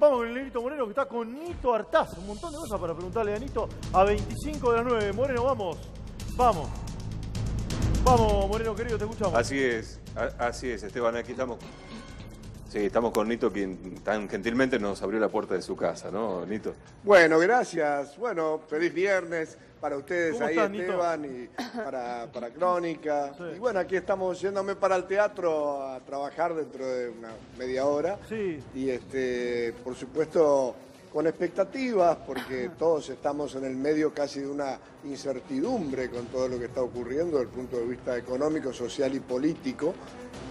Vamos con el Negrito Moreno que está con Nito Artaz. Un montón de cosas para preguntarle a Nito a 25 de las 9. Moreno, vamos. Vamos. Vamos, Moreno querido, te escuchamos. Así es, Esteban. Aquí estamos. Sí, estamos con Nito, quien tan gentilmente nos abrió la puerta de su casa, ¿no, Nito? Bueno, gracias. Bueno, feliz viernes para ustedes ¿Cómo ahí, estás, Esteban, Nito? y para Crónica. Sí. Y bueno, aquí estamos yéndome para el teatro a trabajar dentro de una media hora. Sí. Y por supuesto, con expectativas, porque todos estamos en el medio casi de una incertidumbre con todo lo que está ocurriendo desde el punto de vista económico, social y político.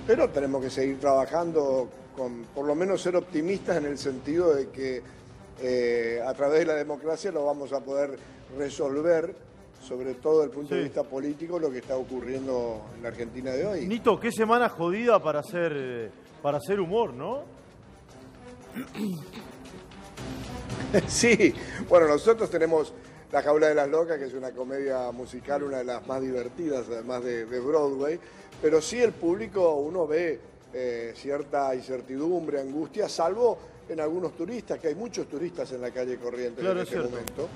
Pero tenemos que seguir trabajando con, por lo menos, ser optimistas en el sentido de que a través de la democracia lo vamos a poder resolver, sobre todo desde el punto de vista político, lo que está ocurriendo en la Argentina de hoy. Nito, qué semana jodida para hacer humor, ¿no? Sí, bueno, nosotros tenemos La Jaula de las Locas, que es una comedia musical, una de las más divertidas, además de Broadway, pero sí el público, uno ve cierta incertidumbre, angustia, salvo en algunos turistas, que hay muchos turistas en la calle Corrientes en este momento,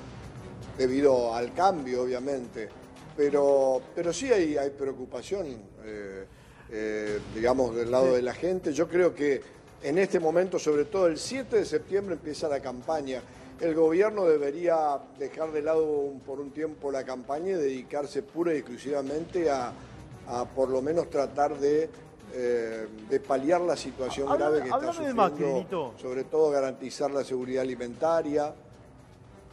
debido al cambio, obviamente, pero sí hay preocupación, digamos, del lado de la gente. Yo creo que en este momento, sobre todo el 7 de septiembre, empieza la campaña. El gobierno debería dejar de lado por un tiempo la campaña y dedicarse pura y exclusivamente a por lo menos tratar de paliar la situación grave que está sufriendo, Macri, sobre todo garantizar la seguridad alimentaria.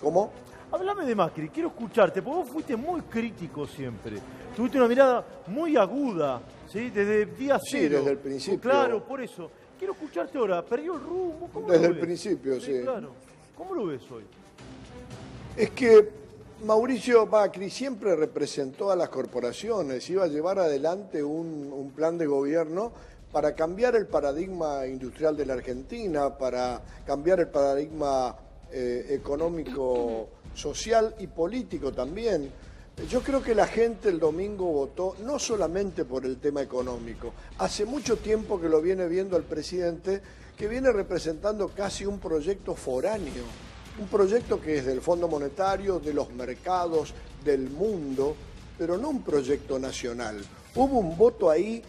¿Cómo? Háblame de Macri, quiero escucharte, porque vos fuiste muy crítico siempre. Tuviste una mirada muy aguda, ¿sí? Desde día cero. Sí, desde el principio. Claro, por eso. Quiero escucharte ahora. ¿Perdió el rumbo? ¿Cómo desde lo el ves? principio, sí. Claro. ¿Cómo lo ves hoy? Es que Mauricio Macri siempre representó a las corporaciones, iba a llevar adelante un plan de gobierno para cambiar el paradigma industrial de la Argentina, para cambiar el paradigma económico, social y político también. Yo creo que la gente el domingo votó no solamente por el tema económico. Hace mucho tiempo que lo viene viendo el presidente, que viene representando casi un proyecto foráneo. Un proyecto que es del Fondo Monetario, de los mercados, del mundo, pero no un proyecto nacional. Hubo un voto ahí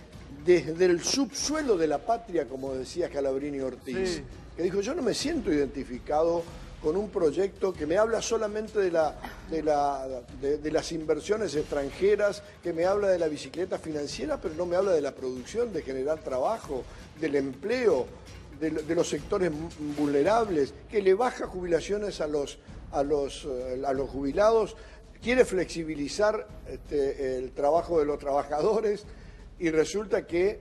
desde el subsuelo de la patria, como decía Scalabrini Ortiz, que dijo: yo no me siento identificado con un proyecto que me habla solamente de las inversiones extranjeras, que me habla de la bicicleta financiera, pero no me habla de la producción, de generar trabajo, del empleo, de los sectores vulnerables, que le baja jubilaciones a los jubilados, quiere flexibilizar el trabajo de los trabajadores y resulta que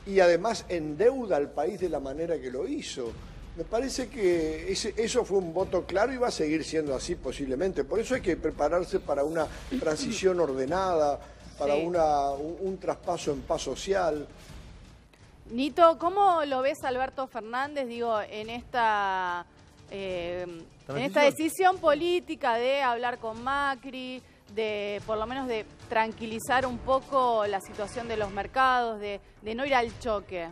y además endeuda al país de la manera que lo hizo. Me parece que eso fue un voto claro y va a seguir siendo así posiblemente. Por eso hay que prepararse para una transición ordenada, para un traspaso en paz social. Nito, ¿cómo lo ves Alberto Fernández, en esta decisión política de hablar con Macri, de por lo menos de tranquilizar un poco la situación de los mercados, de no ir al choque?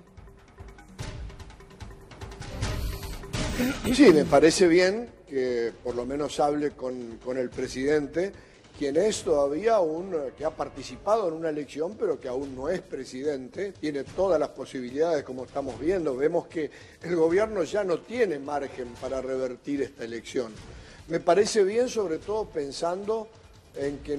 Sí, me parece bien que por lo menos hable con el presidente, quien es todavía que ha participado en una elección, pero que aún no es presidente, tiene todas las posibilidades, como estamos viendo. Vemos que el gobierno ya no tiene margen para revertir esta elección. Me parece bien, sobre todo pensando en que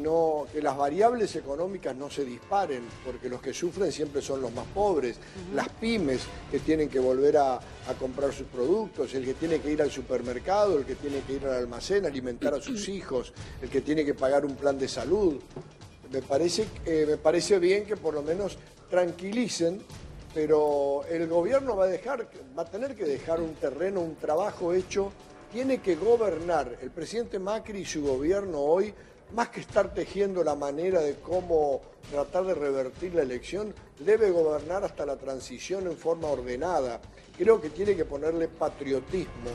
las variables económicas no se disparen, porque los que sufren siempre son los más pobres, las pymes que tienen que volver a comprar sus productos, el que tiene que ir al supermercado, el que tiene que ir al almacén, alimentar a sus hijos, el que tiene que pagar un plan de salud. Me parece bien que por lo menos tranquilicen, pero el gobierno va a tener que dejar un terreno, un trabajo hecho, tiene que gobernar. El presidente Macri y su gobierno hoy, más que estar tejiendo la manera de cómo tratar de revertir la elección, debe gobernar hasta la transición en forma ordenada. Creo que tiene que ponerle patriotismo.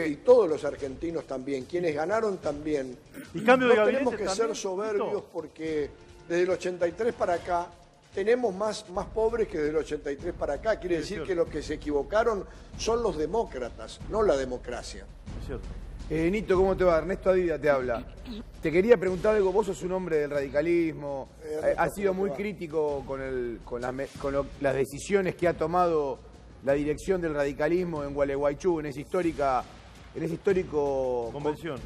Y todos los argentinos también, quienes ganaron también. ¿Y cambio de gabinete tenemos que también, ser soberbios porque desde el 83 para acá tenemos más pobres que del 83 para acá. Quiere decir que los que se equivocaron son los demócratas, no la democracia. Es cierto. Nito, ¿cómo te va? Ernesto Adida te habla. Te quería preguntar algo, vos sos un hombre del radicalismo, has sido muy crítico con las decisiones que ha tomado la dirección del radicalismo en Gualeguaychú, en esa histórico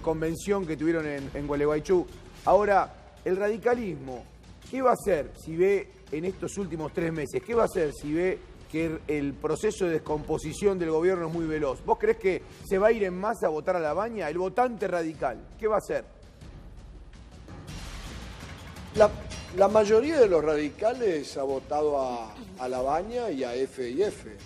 convención que tuvieron en Gualeguaychú. Ahora, el radicalismo, ¿qué va a hacer si ve en estos últimos 3 meses? ¿Qué va a hacer si ve que el proceso de descomposición del gobierno es muy veloz? ¿Vos creés que se va a ir en masa a votar a La Baña? El votante radical, ¿qué va a hacer? La mayoría de los radicales ha votado a La Baña y a F&F.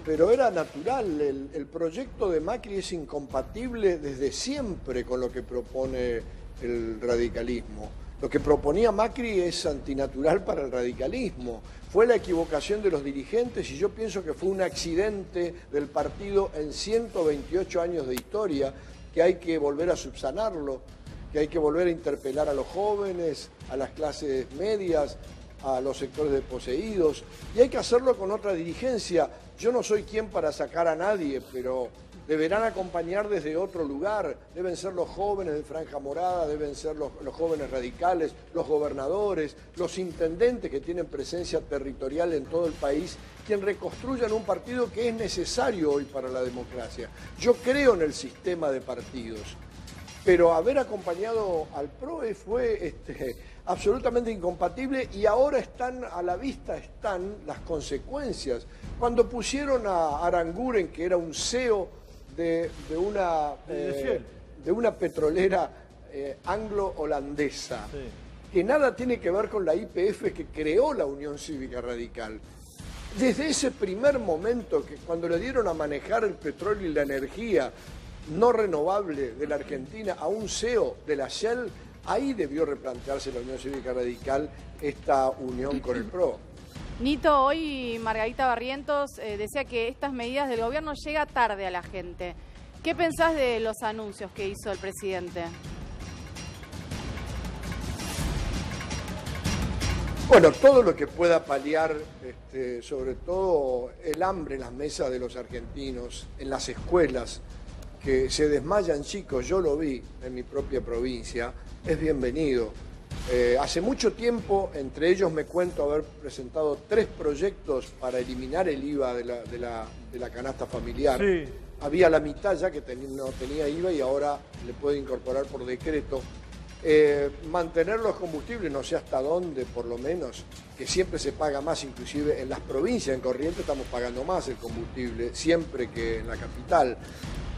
Pero era natural, el proyecto de Macri es incompatible desde siempre con lo que propone el radicalismo. Lo que proponía Macri es antinatural para el radicalismo. Fue la equivocación de los dirigentes y yo pienso que fue un accidente del partido en 128 años de historia que hay que volver a subsanarlo, que hay que volver a interpelar a los jóvenes, a las clases medias, a los sectores desposeídos, y hay que hacerlo con otra dirigencia. Yo no soy quien para sacar a nadie, pero deberán acompañar desde otro lugar. Deben ser los jóvenes de Franja Morada, deben ser los jóvenes radicales, los gobernadores, los intendentes que tienen presencia territorial en todo el país, quien reconstruyan un partido que es necesario hoy para la democracia. Yo creo en el sistema de partidos, pero haber acompañado al PROE fue absolutamente incompatible y ahora están a la vista las consecuencias. Cuando pusieron a Aranguren, que era un CEO de una petrolera anglo-holandesa, que nada tiene que ver con la YPF que creó la Unión Cívica Radical. Desde ese primer momento, que cuando le dieron a manejar el petróleo y la energía no renovable de la Argentina a un CEO de la Shell, ahí debió replantearse la Unión Cívica Radical esta unión con el PRO. Nito, hoy Margarita Barrientos decía que estas medidas del gobierno llegan tarde a la gente. ¿Qué pensás de los anuncios que hizo el presidente? Bueno, todo lo que pueda paliar, sobre todo el hambre en las mesas de los argentinos, en las escuelas, que se desmayan chicos, yo lo vi en mi propia provincia, es bienvenido. Hace mucho tiempo, entre ellos me cuento haber presentado 3 proyectos para eliminar el IVA de la canasta familiar. Sí. Había la mitad ya que no tenía IVA y ahora le puede incorporar por decreto. Mantener los combustibles, no sé hasta dónde por lo menos, que siempre se paga más, inclusive en las provincias, en Corrientes estamos pagando más el combustible, siempre que en la capital.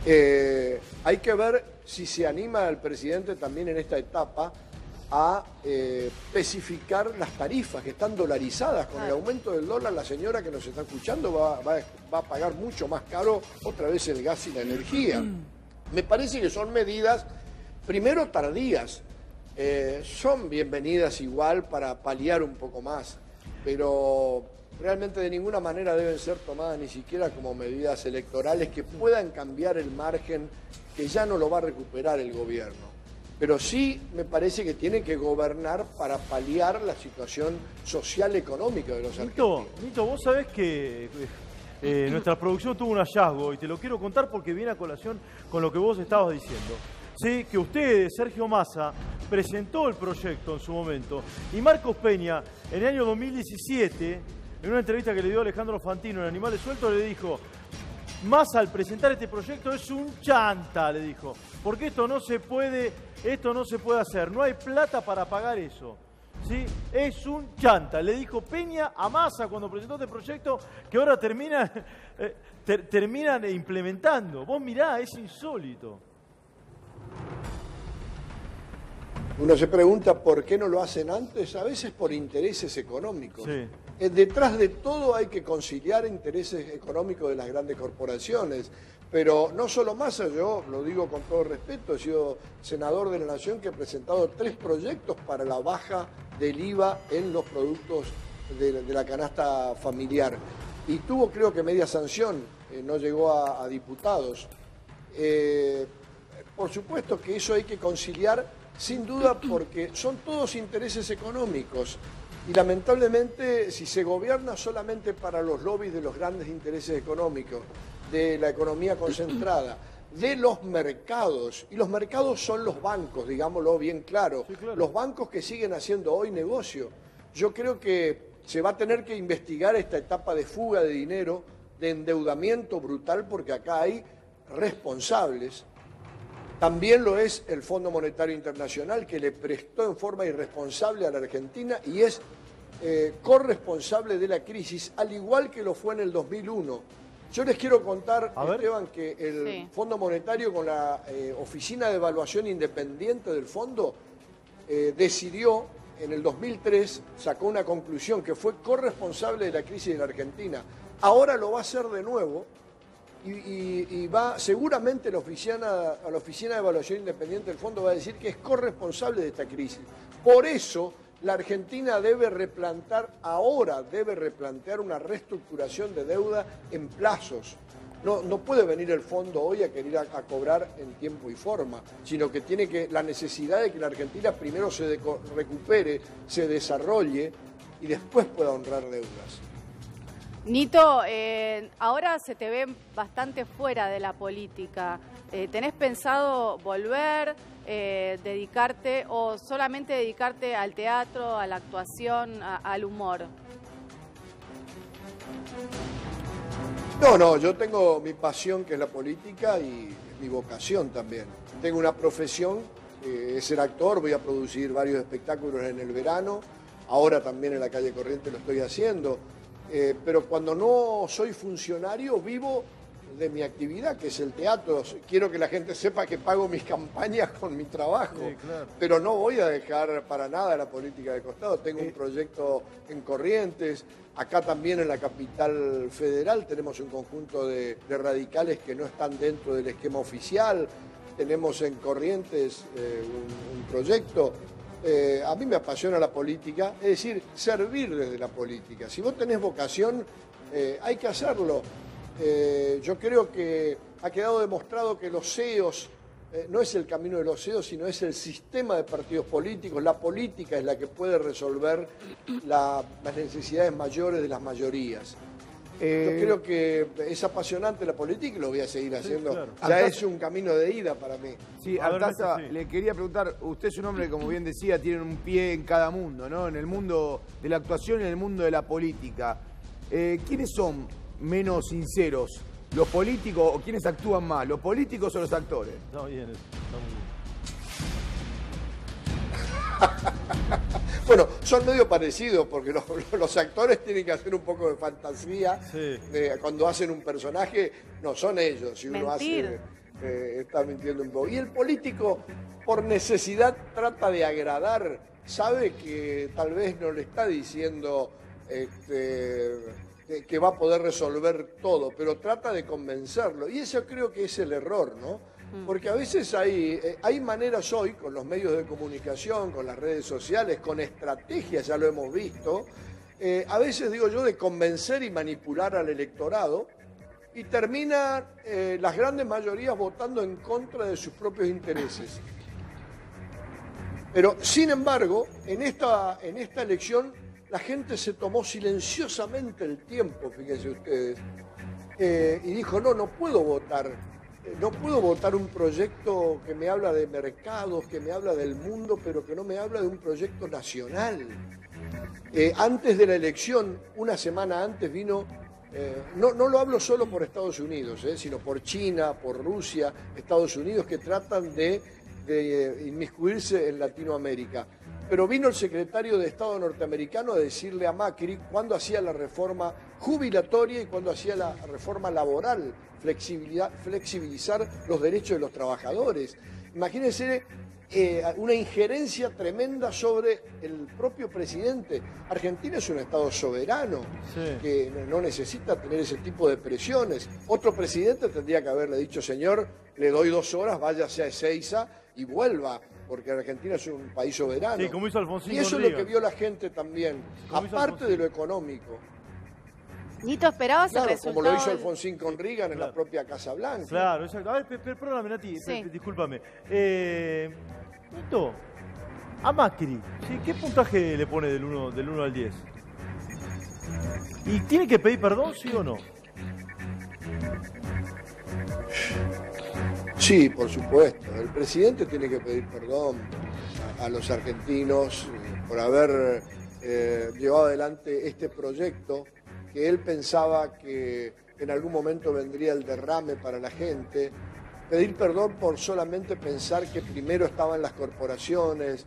Hay que ver si se anima el presidente también en esta etapa a especificar las tarifas que están dolarizadas. Con el aumento del dólar, la señora que nos está escuchando va a pagar mucho más caro otra vez el gas y la energía. Me parece que son medidas, primero tardías, son bienvenidas igual para paliar un poco más, pero realmente de ninguna manera deben ser tomadas ni siquiera como medidas electorales que puedan cambiar el margen que ya no lo va a recuperar el gobierno. Pero sí me parece que tiene que gobernar para paliar la situación social económica de los argentinos. Nito, vos sabés que nuestra producción tuvo un hallazgo y te lo quiero contar porque viene a colación con lo que vos estabas diciendo. Sí, que usted, Sergio Massa, presentó el proyecto en su momento y Marcos Peña, en el año 2017, en una entrevista que le dio Alejandro Fantino en Animales Sueltos, le dijo: Massa, al presentar este proyecto es un chanta, le dijo, porque esto no se puede hacer, no hay plata para pagar eso. ¿Sí? Es un chanta, le dijo Peña a Massa cuando presentó este proyecto, que ahora terminan implementando. Vos mirá, es insólito. Uno se pregunta por qué no lo hacen antes, a veces por intereses económicos. Sí. Detrás de todo hay que conciliar intereses económicos de las grandes corporaciones, pero no solo Massa, yo lo digo con todo respeto, he sido senador de la Nación que he presentado 3 proyectos para la baja del IVA en los productos de la canasta familiar y tuvo creo que media sanción, no llegó a diputados. Por supuesto que eso hay que conciliar sin duda porque son todos intereses económicos. Y lamentablemente, si se gobierna solamente para los lobbies de los grandes intereses económicos, de la economía concentrada, de los mercados, y los mercados son los bancos, digámoslo bien claro, Sí, claro. los bancos que siguen haciendo hoy negocio. Yo creo que se va a tener que investigar esta etapa de fuga de dinero, de endeudamiento brutal, porque acá hay responsables. También lo es el Fondo Monetario Internacional, que le prestó en forma irresponsable a la Argentina y es corresponsable de la crisis, al igual que lo fue en el 2001. Yo les quiero contar, A ver. Esteban, que el Sí. Fondo Monetario, con la Oficina de Evaluación Independiente del Fondo, decidió en el 2003, sacó una conclusión que fue corresponsable de la crisis de la Argentina. Ahora lo va a hacer de nuevo y va, seguramente la Oficina de Evaluación Independiente del Fondo va a decir que es corresponsable de esta crisis. Por eso la Argentina debe replantear una reestructuración de deuda en plazos. No puede venir el fondo hoy a querer a cobrar en tiempo y forma, sino que tiene la necesidad de que la Argentina primero se recupere, se desarrolle y después pueda honrar deudas. Nito, ahora se te ve bastante fuera de la política. ¿Tenés pensado volver, dedicarte o solamente dedicarte al teatro, a la actuación, al humor? No, yo tengo mi pasión, que es la política, y mi vocación también. Tengo una profesión, es ser actor, voy a producir varios espectáculos en el verano, ahora también en la calle Corrientes lo estoy haciendo, pero cuando no soy funcionario vivo de mi actividad, que es el teatro. Quiero que la gente sepa que pago mis campañas con mi trabajo, Sí, claro. pero no voy a dejar para nada la política de costado. Tengo un proyecto en Corrientes, acá también en la capital federal tenemos un conjunto de radicales que no están dentro del esquema oficial. Tenemos en Corrientes un proyecto. A mí me apasiona la política, es decir, servir desde la política. Si vos tenés vocación, hay que hacerlo. Yo creo que ha quedado demostrado que los CEOs no es el camino de los CEOs, sino es el sistema de partidos políticos. La política es la que puede resolver las necesidades mayores de las mayorías. Yo creo que es apasionante la política y lo voy a seguir haciendo. claro. Ya es un camino de ida para mí. Sí, A ver, Artaza, Nacho, sí. le quería preguntar, usted es un hombre que, como bien decía, tiene un pie en cada mundo, ¿no? En el mundo de la actuación y en el mundo de la política. ¿Quiénes son menos sinceros? ¿Los políticos o quiénes actúan más? ¿Los políticos o los actores? Está bien, está muy bien. Bueno, son medio parecidos porque los actores tienen que hacer un poco de fantasía. Sí. Cuando hacen un personaje, no son ellos. Si uno Mentir. está mintiendo un poco. Y el político, por necesidad, trata de agradar. Sabe que tal vez no le está diciendo que va a poder resolver todo, pero trata de convencerlo. Y eso creo que es el error, ¿no? Porque a veces hay maneras hoy, con los medios de comunicación, con las redes sociales, con estrategias, ya lo hemos visto, a veces, digo yo, de convencer y manipular al electorado, y termina las grandes mayorías votando en contra de sus propios intereses. Pero, sin embargo, en esta elección, la gente se tomó silenciosamente el tiempo, fíjense ustedes, y dijo, no puedo votar. No puedo votar un proyecto que me habla de mercados, que me habla del mundo, pero que no me habla de un proyecto nacional. Antes de la elección, una semana antes vino, no lo hablo solo por Estados Unidos, sino por China, por Rusia, Estados Unidos, que tratan de inmiscuirse en Latinoamérica. Pero vino el secretario de Estado norteamericano a decirle a Macri cuándo hacía la reforma jubilatoria y cuándo hacía la reforma laboral, flexibilizar los derechos de los trabajadores. Imagínense una injerencia tremenda sobre el propio presidente. Argentina es un Estado soberano, Sí. que no necesita tener ese tipo de presiones. Otro presidente tendría que haberle dicho, señor, le doy 2 horas, váyase a Ezeiza y vuelva, porque Argentina es un país soberano. Sí, como hizo Alfonsín Y eso con es lo que Reagan. vio la gente también, Como hizo aparte Alfonsín. de lo económico. Nito, ¿esperabas Claro, el como resultado? lo hizo Alfonsín con Reagan en Claro. la propia Casa Blanca. Claro, exacto. A ver, perdóname, Nati, Sí. discúlpame. Nito, A Macri, ¿sí? ¿Qué puntaje le pone del 1 al 10? ¿Y tiene que pedir perdón, sí o no? Sí, por supuesto. El presidente tiene que pedir perdón a los argentinos por haber llevado adelante este proyecto que él pensaba que en algún momento vendría el derrame para la gente. Pedir perdón por solamente pensar que primero estaban las corporaciones,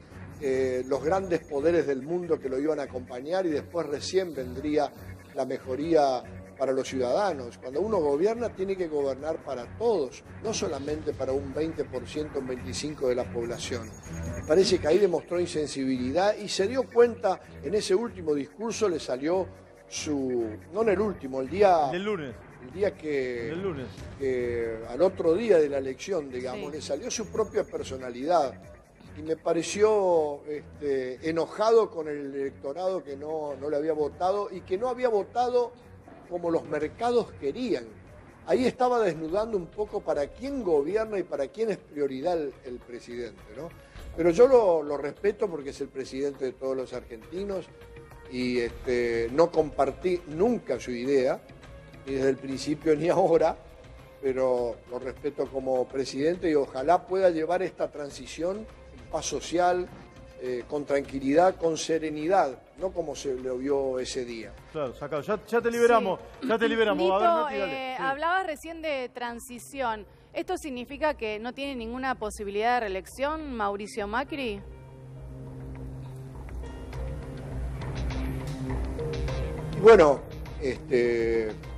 los grandes poderes del mundo que lo iban a acompañar y después recién vendría la mejoría para los ciudadanos. Cuando uno gobierna tiene que gobernar para todos, no solamente para un 20%, un 25% de la población. Me parece que ahí demostró insensibilidad y se dio cuenta, en ese último discurso le salió no en el último, el día... Del lunes. El día Del lunes. que al otro día de la elección, digamos, Sí. le salió su propia personalidad. Y me pareció enojado con el electorado que no le había votado y que no había votado como los mercados querían. Ahí estaba desnudando un poco para quién gobierna y para quién es prioridad el presidente, ¿no? Pero yo lo respeto porque es el presidente de todos los argentinos y no compartí nunca su idea, ni desde el principio ni ahora, pero lo respeto como presidente y ojalá pueda llevar esta transición en paz social, con tranquilidad, con serenidad, no como se lo vio ese día. Claro, sacado. Ya te liberamos. Ya te liberamos. Nito, A ver, Mati, dale. Sí. hablabas recién de transición. ¿Esto significa que no tiene ninguna posibilidad de reelección Mauricio Macri? Y bueno,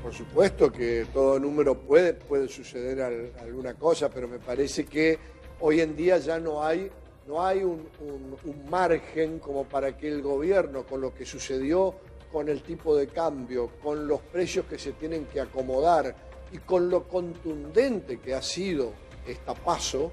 por supuesto que todo número puede suceder alguna cosa, pero me parece que hoy en día ya no hay un margen como para que el gobierno, con lo que sucedió con el tipo de cambio, con los precios que se tienen que acomodar y con lo contundente que ha sido esta PASO,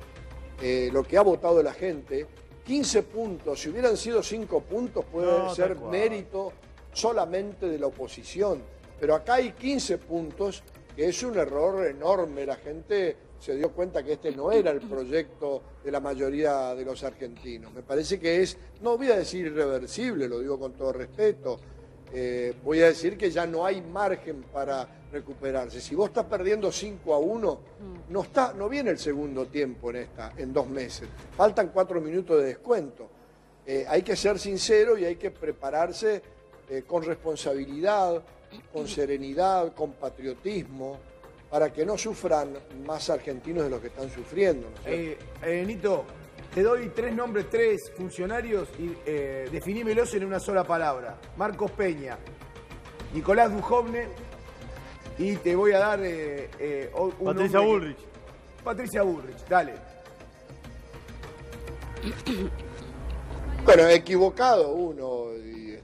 lo que ha votado la gente, 15 puntos, si hubieran sido 5 puntos puede ser mérito solamente de la oposición, pero acá hay 15 puntos, que es un error enorme. La gente se dio cuenta que este no era el proyecto de la mayoría de los argentinos. Me parece que es, no voy a decir no lo digo con todo respeto, voy a decir que ya no hay margen para recuperarse. Si vos estás perdiendo 5-1, no viene el segundo tiempo en 2 meses. Faltan 4 minutos de descuento. Hay que ser sincero y hay que prepararse con responsabilidad, con serenidad, con patriotismo, para que no sufran más argentinos de los que están sufriendo, ¿no es cierto? Nito, te doy 3 nombres, 3 funcionarios y definímelos en una sola palabra. Marcos Peña, Nicolás Dujovne y te voy a dar un Patricia Bullrich. Patricia Bullrich, dale. Bueno, equivocado uno y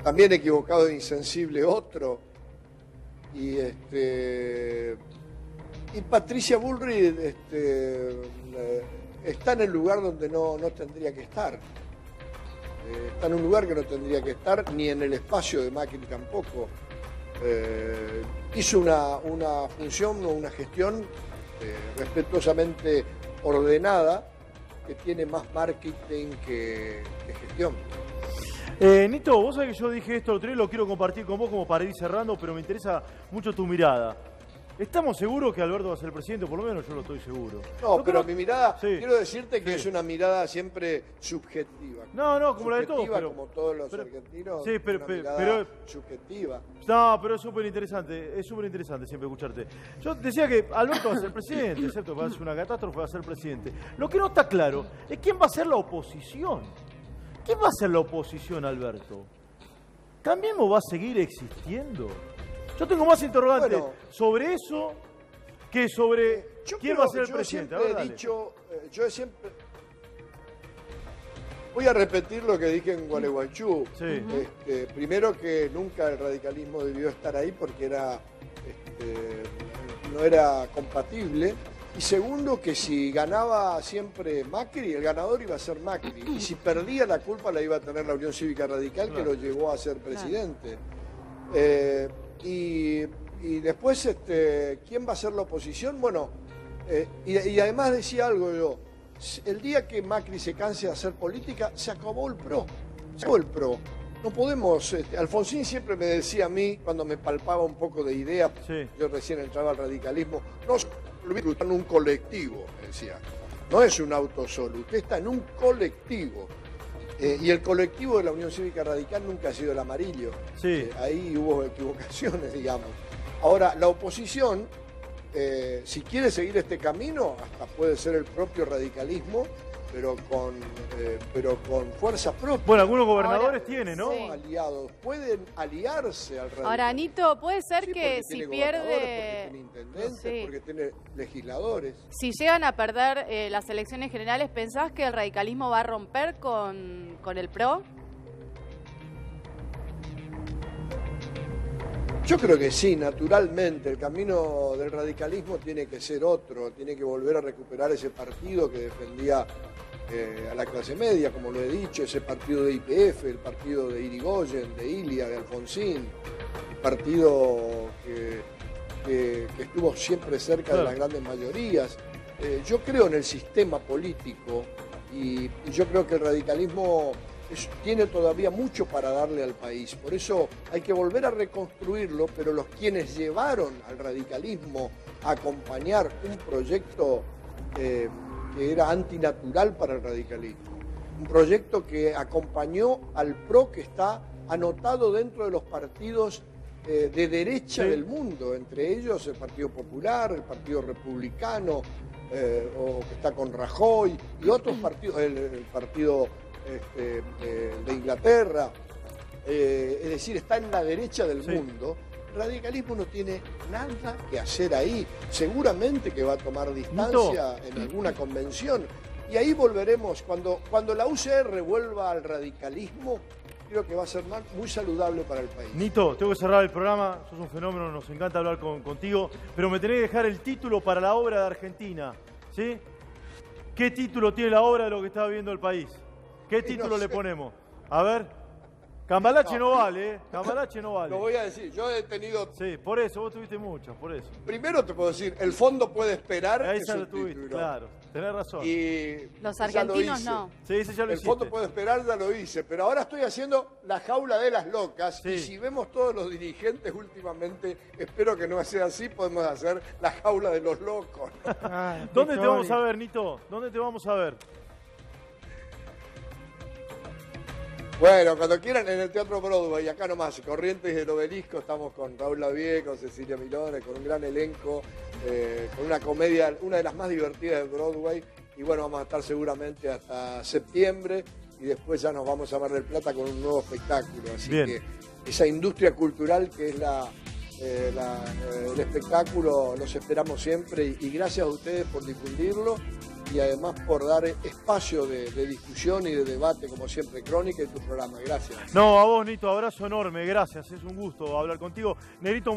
también equivocado e insensible otro y Patricia Bullrich está en el lugar donde no tendría que estar. Está en un lugar que no tendría que estar, ni en el espacio de Macri tampoco. Hizo una función o una gestión respetuosamente ordenada, que tiene más marketing que gestión. Nito, vos sabés que yo dije esto el otro día y lo quiero compartir con vos como para ir cerrando, pero me interesa mucho tu mirada. ¿Estamos seguros que Alberto va a ser el presidente? Por lo menos yo lo estoy seguro. No, Yo pero creo- mi mirada, Sí. quiero decirte que Sí. es una mirada siempre subjetiva. No, como la de todos, Subjetiva, pero- como todos los pero- argentinos, sí, pero- una pero- mirada pero- subjetiva. No, pero es súper interesante siempre escucharte. Yo decía que Alberto va a ser presidente, excepto que va a ser una catástrofe, va a ser presidente. Lo que no está claro es quién va a ser la oposición. ¿Quién va a ser la oposición, Alberto? ¿Cambiemos va a seguir existiendo? Yo tengo más interrogantes Bueno. sobre eso que sobre quién va a ser el presidente. A ver, Siempre he dale. dicho, voy a repetir lo que dije en Gualeguaychú. Sí. Primero que nunca el radicalismo debió estar ahí porque no era compatible. Y segundo, que si ganaba siempre Macri, el ganador iba a ser Macri. Y si perdía, la culpa la iba a tener la Unión Cívica Radical, que Claro. lo llevó a ser presidente. Y después, ¿quién va a ser la oposición? Bueno, y además decía algo yo, El día que Macri se canse de hacer política, se acabó el PRO. Se acabó el PRO. No podemos... Alfonsín siempre me decía a mí, cuando me palpaba un poco de idea, Sí. yo recién entraba al radicalismo, no está en un colectivo, me decía. No es un auto solo, usted está en un colectivo. Y el colectivo de la Unión Cívica Radical nunca ha sido el amarillo. Sí. Ahí hubo equivocaciones, digamos. Ahora, la oposición, si quiere seguir este camino, hasta puede ser el propio radicalismo, pero con fuerza propia. Bueno, algunos gobernadores Ahora, tienen, ¿no? sí. Aliados, pueden aliarse al radicalismo. Ahora, Anito, puede ser Sí, que porque si tiene pierde... gobernadores, porque tiene intendentes, Sí. porque tiene legisladores. Si llegan a perder las elecciones generales, ¿pensás que el radicalismo va a romper con el PRO? Yo creo que sí, naturalmente. El camino del radicalismo tiene que ser otro, tiene que volver a recuperar ese partido que defendía a la clase media, como lo he dicho, ese partido de YPF, el partido de Irigoyen, de Ilia, de Alfonsín, el partido que estuvo siempre cerca de las grandes mayorías. Yo creo en el sistema político y yo creo que el radicalismo tiene todavía mucho para darle al país. Por eso hay que volver a reconstruirlo, pero los quienes llevaron al radicalismo a acompañar un proyecto que era antinatural para el radicalismo, un proyecto que acompañó al PRO, que está anotado dentro de los partidos de derecha del mundo, entre ellos el Partido Popular, el Partido Republicano, o que está con Rajoy, y otros partidos, el partido de Inglaterra, es decir, está en la derecha del mundo. El radicalismo no tiene nada que hacer ahí. Seguramente que va a tomar distancia en alguna convención. Y ahí volveremos, cuando la UCR vuelva al radicalismo, creo que va a ser muy saludable para el país. Nito, tengo que cerrar el programa, sos un fenómeno, nos encanta hablar contigo, pero me tenés que dejar el título para la obra de Argentina, ¿sí? ¿Qué título tiene la obra de lo que está viviendo el país? ¿Qué título le ponemos? A ver. Cambalache no vale, ¿eh? Cambalache no vale. Lo voy a decir, yo he tenido... Sí, por eso, vos tuviste muchos, por eso. Primero te puedo decir, el fondo puede esperar. Ahí es ya lo un tuviste, título. claro, tenés razón. Y Los ya lo argentinos hice. no. Sí, ese ya lo El hiciste. fondo puede esperar, ya lo hice, pero ahora estoy haciendo la jaula de las locas. Sí. Y si vemos todos los dirigentes últimamente, espero que no sea así, podemos hacer la jaula de los locos. ¿Dónde te vamos a ver, Nito? ¿Dónde te vamos a ver? Bueno, cuando quieran en el Teatro Broadway, acá nomás, Corrientes del Obelisco, estamos con Raúl Lavie, con Cecilia Milone, con un gran elenco, con una comedia, una de las más divertidas de Broadway, y bueno, vamos a estar seguramente hasta septiembre, y después ya nos vamos a Mar del Plata con un nuevo espectáculo, así Bien. que esa industria cultural que es el espectáculo, los esperamos siempre, y gracias a ustedes por difundirlo, y además por dar espacio de discusión y de debate, como siempre, Crónica y tu programa. Gracias. No, a vos, Nito, abrazo enorme, gracias, es un gusto hablar contigo. Negrito.